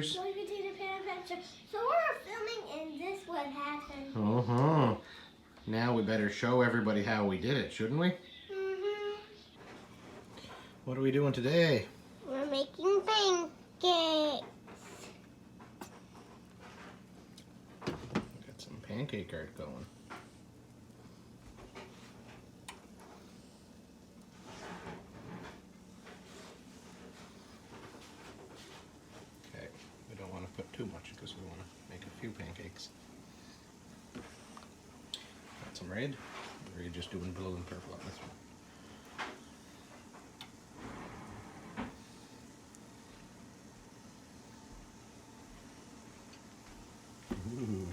So you can see the picture. So we're filming and this what happened. Uh-huh. Now we better show everybody how we did it, shouldn't we? Mm-hmm. What are we doing today? We're making pancakes. Got some pancake art going. Okay, we don't want to put too much because we want to make a few pancakes. Got some red, or are you just doing blue and purple on this one? Ooh.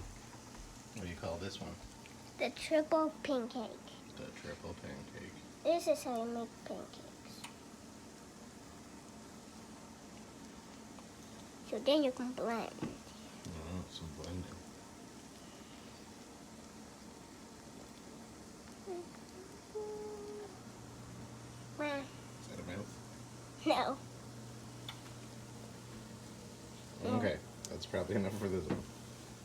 What do you call this one? The triple pancake. The triple pancake. This is how you make pancakes. So then you can blend. Oh, some blending. Is that a mouth? No. Okay, that's probably enough for this one.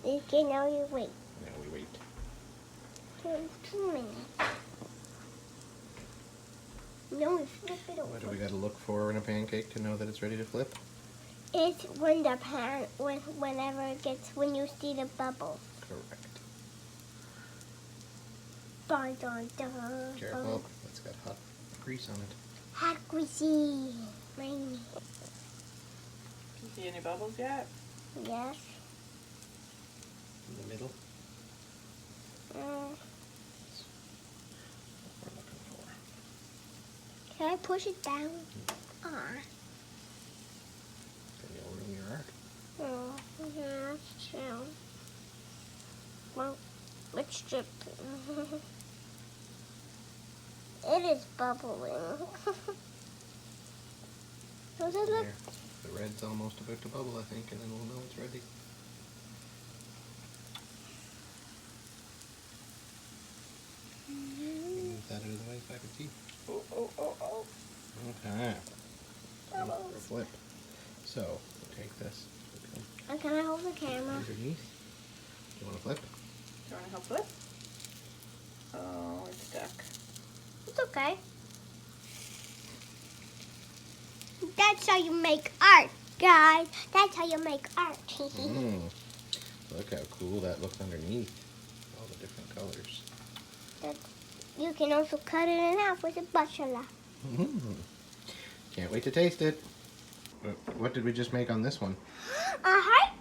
Okay, now you wait. Now we wait. 2 minutes. Then we flip it over. What do we got to look for in a pancake to know that it's ready to flip? It's when the pan, whenever it gets, when you see the bubble. Correct. Dun, dun, dun. Careful, it's got hot grease on it. Hot greasy. Rainy. Do you see any bubbles yet? Yes. In the middle. That's what we're looking for. Can I push it down? Ah. Then you'll ruin your art. Oh, yeah, that's true. Well, let's strip it. It is bubbling. Does it look? There. The red's almost about to bubble, I think, and then we'll know it's ready. Move that out of the way so I can see. Oh, oh, oh, oh. Okay. Time for a Bubbles. flip. So, we'll take this. And can I hold the camera? Underneath. Do you want to flip? Do you want to help with? Oh, it's stuck. It's okay. That's how you make art, guys. That's how you make art. Look how cool that looks underneath. All the different colors. You can also cut it in half with a spatula. Can't wait to taste it. What did we just make on this one? A heart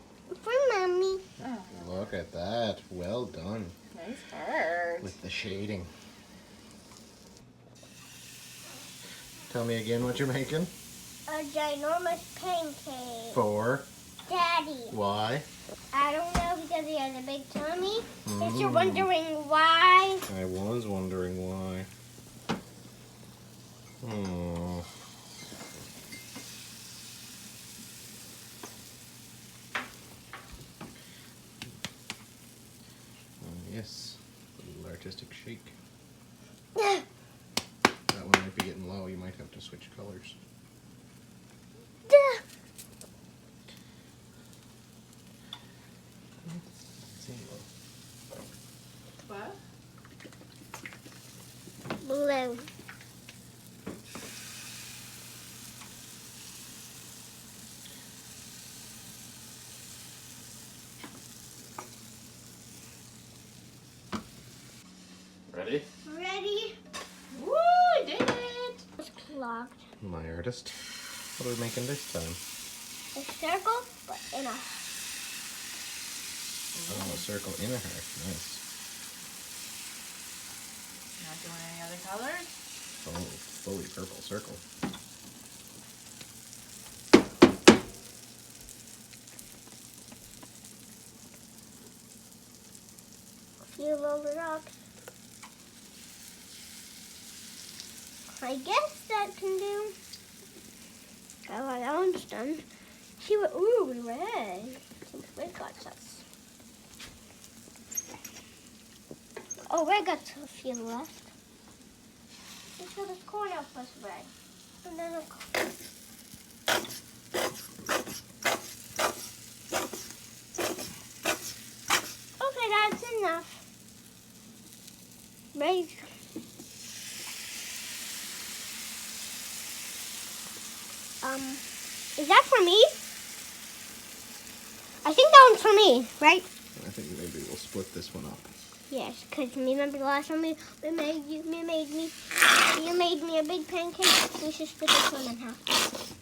for Mommy. Oh, Look at that. Well done. nice heart. With the shading. Tell me again what you're making. A ginormous pancake. For? Daddy. Why? I don't know because he has a big tummy. If you're wondering why. I was wondering why. Oh. Yes, a little artistic shake. That one might be getting low. You might have to switch colors. What? Blue. Ready? Ready? Woo, I did it! It's clogged. My artist. What are we making this time? A circle, but in a. Oh, a circle in a heart. Nice. Not doing any other colors? Oh, fully purple circle. Feel all the rocks. I guess that can do. Oh, that one's done. See what? Ooh, red. Some red got us. Oh, red got a few left. Let's fill this corner up with red. And then Is that for me? I think that one's for me, right? I think maybe we'll split this one up. Yes, because remember the last time you made me a big pancake? We should split this one in half.